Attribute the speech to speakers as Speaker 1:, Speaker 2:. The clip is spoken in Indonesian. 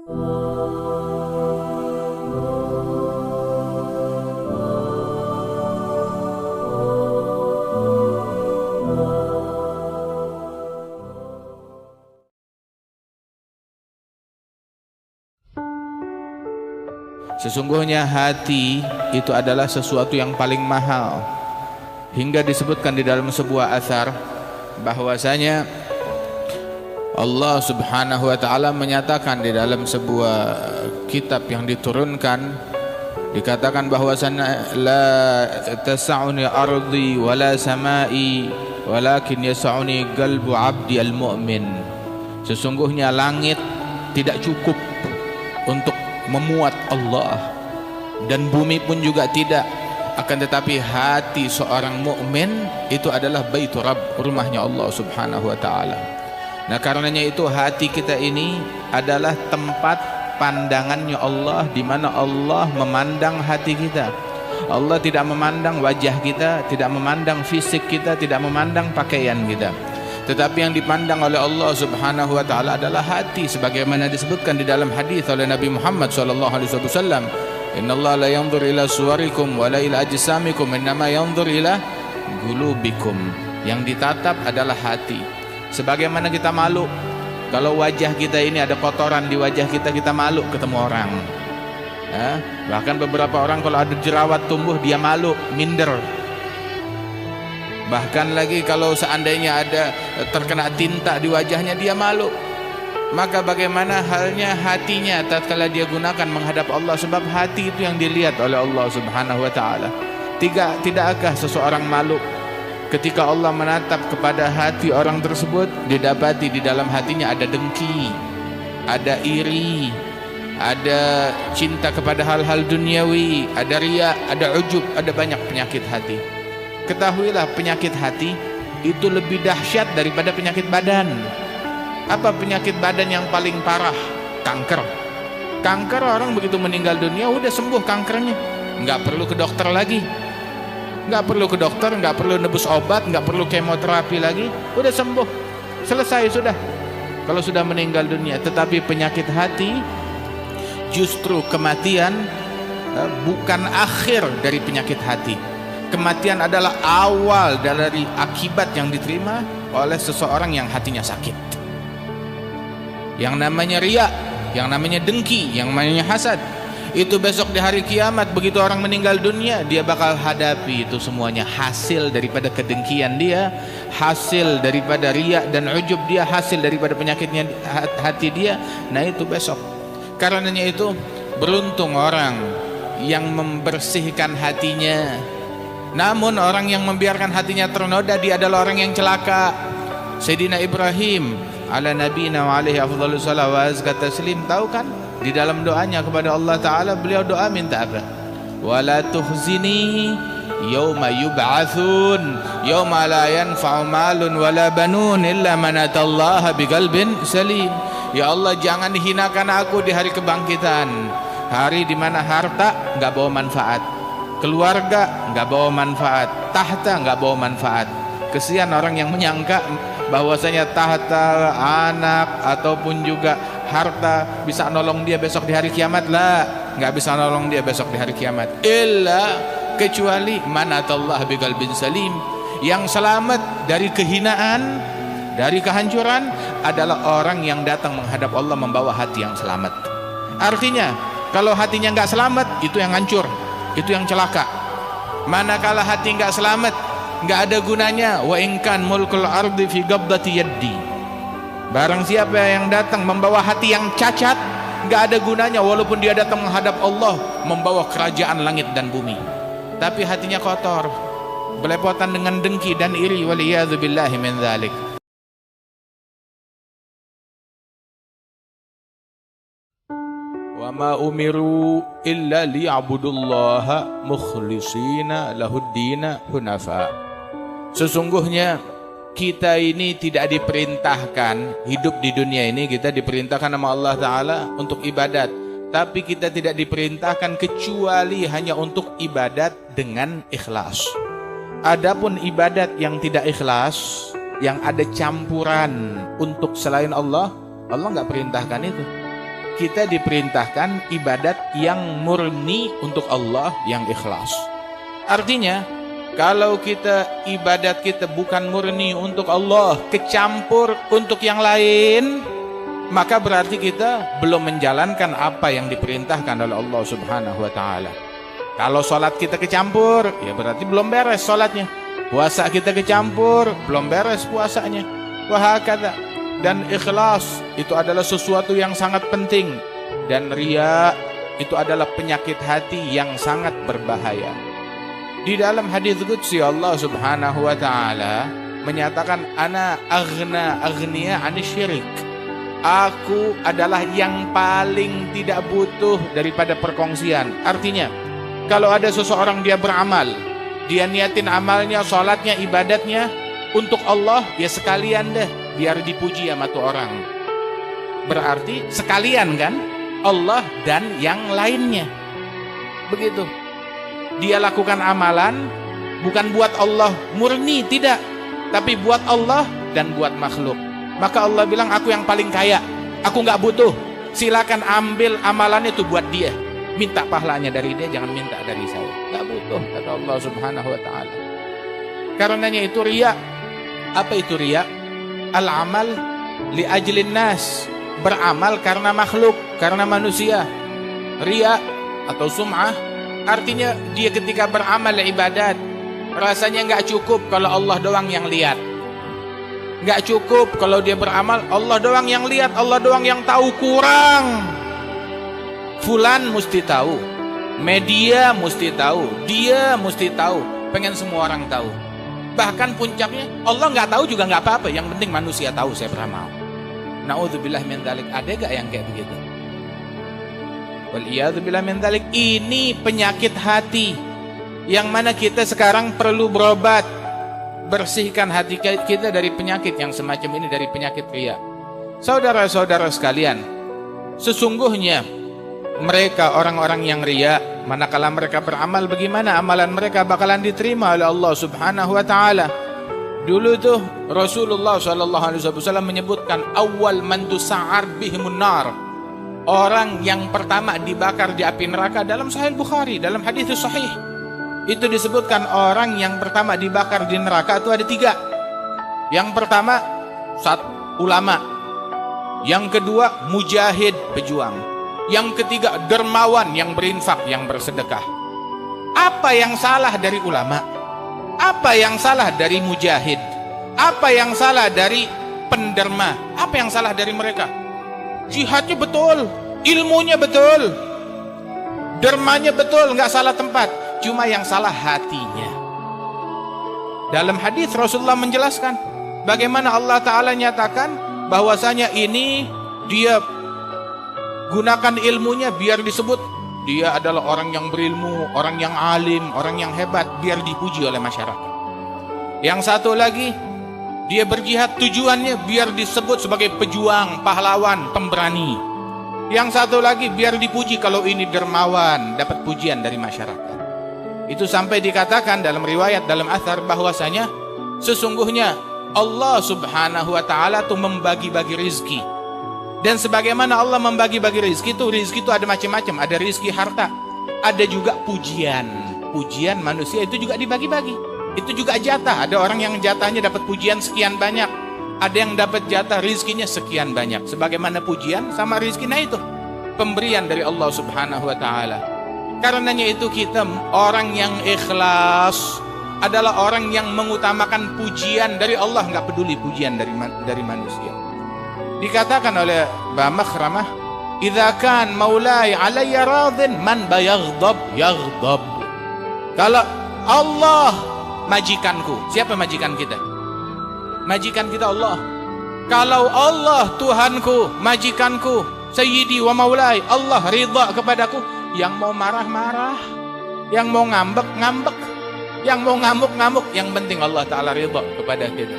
Speaker 1: Sesungguhnya hati itu adalah sesuatu yang paling mahal, hingga disebutkan di dalam sebuah athar bahwasanya Allah Subhanahu wa taala menyatakan di dalam sebuah kitab yang diturunkan, dikatakan bahwasanya la tas'uni ardi wala samai walakin yas'uni qalbu 'abdi al-mu'min. Sesungguhnya langit tidak cukup untuk memuat Allah, dan bumi pun juga tidak, akan tetapi hati seorang mukmin itu adalah baitur Rabb, rumahnya Allah Subhanahu wa taala. Nah, karenanya itu hati kita ini adalah tempat pandangannya Allah, di mana Allah memandang hati kita. Allah tidak memandang wajah kita, tidak memandang fisik kita, tidak memandang pakaian kita, tetapi yang dipandang oleh Allah Subhanahu wa taala adalah hati, sebagaimana disebutkan di dalam hadis oleh Nabi Muhammad sallallahu alaihi wasallam, innallaha la yanzur ila suwarikum wa la ila ajsamikum innama yanzur ila qulubikum. Yang ditatap adalah hati. Sebagaimana kita malu kalau wajah kita ini ada kotoran di wajah kita, kita malu ketemu orang. Bahkan beberapa orang kalau ada jerawat tumbuh dia malu, minder. Bahkan lagi kalau seandainya ada terkena tinta di wajahnya dia malu. Maka bagaimana halnya hatinya tatkala dia gunakan menghadap Allah, sebab hati itu yang dilihat oleh Allah Subhanahu wa taala. Tidakkah seseorang malu ketika Allah menatap kepada hati orang tersebut, didapati di dalam hatinya ada dengki, ada iri, ada cinta kepada hal-hal duniawi, ada riya, ada ujub, ada banyak penyakit hati. Ketahuilah, penyakit hati itu lebih dahsyat daripada penyakit badan. Apa penyakit badan yang paling parah? Kanker. Kanker, orang begitu meninggal dunia udah sembuh kankernya, nggak perlu ke dokter lagi, nggak perlu ke dokter, nggak perlu nebus obat, nggak perlu kemoterapi lagi, udah sembuh, selesai sudah kalau sudah meninggal dunia. Tetapi penyakit hati justru kematian bukan akhir dari penyakit hati. Kematian adalah awal dari akibat yang diterima oleh seseorang yang hatinya sakit. Yang namanya riya, yang namanya dengki, yang namanya hasad, itu besok di hari kiamat begitu orang meninggal dunia, dia bakal hadapi itu semuanya. Hasil daripada kedengkian dia, hasil daripada riya dan ujub dia, hasil daripada penyakitnya hati dia. Nah itu besok. Karenanya itu beruntung orang yang membersihkan hatinya. Namun orang yang membiarkan hatinya ternoda, dia adalah orang yang celaka. Sayyidina Ibrahim ala nabiyina wa alaihi afdhalus salawat wa azka taslim, tahu kan di dalam doanya kepada Allah taala, beliau doa minta apa? Wala tuhzini yauma yub'atsun yauma la yanfa'u malun wala banun illa man atallaha biqalbin salim. Ya Allah, jangan hinakan aku di hari kebangkitan, hari di mana harta enggak bawa manfaat, keluarga nggak bawa manfaat, tahta nggak bawa manfaat. Kesian orang yang menyangka bahwasanya tahta, anak ataupun juga harta bisa nolong dia besok di hari kiamat. Lah, nggak bisa nolong dia besok di hari kiamat. Illa, kecuali manatallah biqalbin salim. Yang selamat dari kehinaan, dari kehancuran adalah orang yang datang menghadap Allah membawa hati yang selamat. Artinya kalau hatinya nggak selamat, itu yang hancur, itu yang celaka. Manakala hati enggak selamat, enggak ada gunanya. Wa inkan mulkul ardi fi qabdati yaddi. Barang siapa yang datang membawa hati yang cacat, enggak ada gunanya walaupun dia datang menghadap Allah membawa kerajaan langit dan bumi. Tapi hatinya kotor, belepotan dengan dengki dan iri, waliyadzu billahi min dzalik. Wa ma umiru illa liya'budullaha mukhlishina lahuddina hunafa. Sesungguhnya kita ini tidak diperintahkan hidup di dunia ini, kita diperintahkan sama Allah Ta'ala untuk ibadat, tapi kita tidak diperintahkan kecuali hanya untuk ibadat dengan ikhlas. Adapun ibadat yang tidak ikhlas, yang ada campuran untuk selain Allah, Allah nggak perintahkan itu. kita diperintahkan ibadat yang murni untuk Allah, yang ikhlas. Artinya, kalau ibadat kita bukan murni untuk Allah, kecampur untuk yang lain, maka berarti kita belum menjalankan apa yang diperintahkan oleh Allah Subhanahu wa taala. Kalau sholat kita kecampur, ya berarti belum beres sholatnya. Puasa kita kecampur, belum beres puasanya. Wahakadha. Dan ikhlas itu adalah sesuatu yang sangat penting. Dan riya itu adalah penyakit hati yang sangat berbahaya. Di dalam hadis qudsi Allah Subhanahu wa taala menyatakan, ana aghnia 'anil syirik. Aku adalah yang paling tidak butuh daripada perkongsian. Artinya, kalau ada seseorang dia beramal, dia niatin amalnya, sholatnya, ibadatnya untuk Allah, ya sekalian deh biar dipuji sama tuh orang. Berarti sekalian kan, Allah dan yang lainnya. Begitu. Dia lakukan amalan bukan buat Allah murni, tidak, tapi buat Allah dan buat makhluk. Maka Allah bilang, aku yang paling kaya, aku nggak butuh, silakan ambil amalannya itu buat dia, minta pahalanya dari dia, jangan minta dari saya. Nggak butuh, kata Allah Subhanahu wa taala. Karenanya itu riya. Apa itu riya? Al-amal li ajlin nas, beramal karena makhluk, karena manusia. Riya atau sum'ah artinya dia ketika beramal ibadat, rasanya nggak cukup kalau Allah doang yang lihat. Nggak cukup kalau dia beramal, Allah doang yang lihat, Allah doang yang tahu, kurang. Fulan mesti tahu, media mesti tahu, dia mesti tahu, pengen semua orang tahu. Bahkan puncaknya, Allah nggak tahu juga nggak apa-apa, yang penting manusia tahu saya beramal. Na'udzubillah min dzalik. Ada gak yang kayak begitu? Waliyadzubillah min dzalik. Ini penyakit hati yang mana kita sekarang perlu berobat. Bersihkan hati kita dari penyakit yang semacam ini, dari penyakit riya. Saudara-saudara sekalian, sesungguhnya mereka orang-orang yang riya, manakala mereka beramal, bagaimana amalan mereka bakalan diterima oleh Allah Subhanahu wa taala. Dulu tuh Rasulullah SAW menyebutkan awal man tusa'ar bihimun nar, orang yang pertama dibakar di api neraka. Dalam Sahih Bukhari, dalam hadis sahih, itu disebutkan orang yang pertama dibakar di neraka itu ada 3. Yang pertama ulama, yang kedua mujahid, pejuang, yang ketiga dermawan, yang berinfak, yang bersedekah. Apa yang salah dari ulama? Apa yang salah dari mujahid? Apa yang salah dari penderma? Apa yang salah dari mereka? Jihadnya betul, ilmunya betul, dermanya betul, nggak salah tempat. Cuma yang salah hatinya. Dalam hadis Rasulullah menjelaskan bagaimana Allah Ta'ala nyatakan bahwasanya ini dia gunakan ilmunya biar disebut dia adalah orang yang berilmu, orang yang alim, orang yang hebat, biar dipuji oleh masyarakat. Yang satu lagi, dia berjihad tujuannya biar disebut sebagai pejuang, pahlawan, pemberani. Yang satu lagi biar dipuji kalau ini dermawan, dapat pujian dari masyarakat. Itu sampai dikatakan dalam riwayat, dalam athar, bahwasanya sesungguhnya Allah Subhanahu wa taala tuh membagi-bagi rizki. Dan sebagaimana Allah membagi-bagi rizki itu ada macam-macam. Ada rizki harta, ada juga pujian. Pujian manusia itu juga dibagi-bagi. Itu juga jatah. Ada orang yang jatahnya dapat pujian sekian banyak, ada yang dapat jatah rizkinya sekian banyak. Sebagaimana pujian sama rizkinya itu pemberian dari Allah Subhanahu wa taala. Karenanya itu kita orang yang ikhlas adalah orang yang mengutamakan pujian dari Allah, nggak peduli pujian dari manusia. Dikatakan oleh Mbah Makhramah, idza kan maulai alayya radin man bayaghdab yaghdab. Kalau Allah majikanku, siapa majikan kita? Majikan kita Allah. Kalau Allah Tuhanku, majikanku, sayyidi wa maulai, Allah ridha kepadaku, yang mau marah-marah, yang mau ngambek-ngambek, yang mau ngamuk-ngamuk, yang penting Allah Ta'ala ridha kepada kita.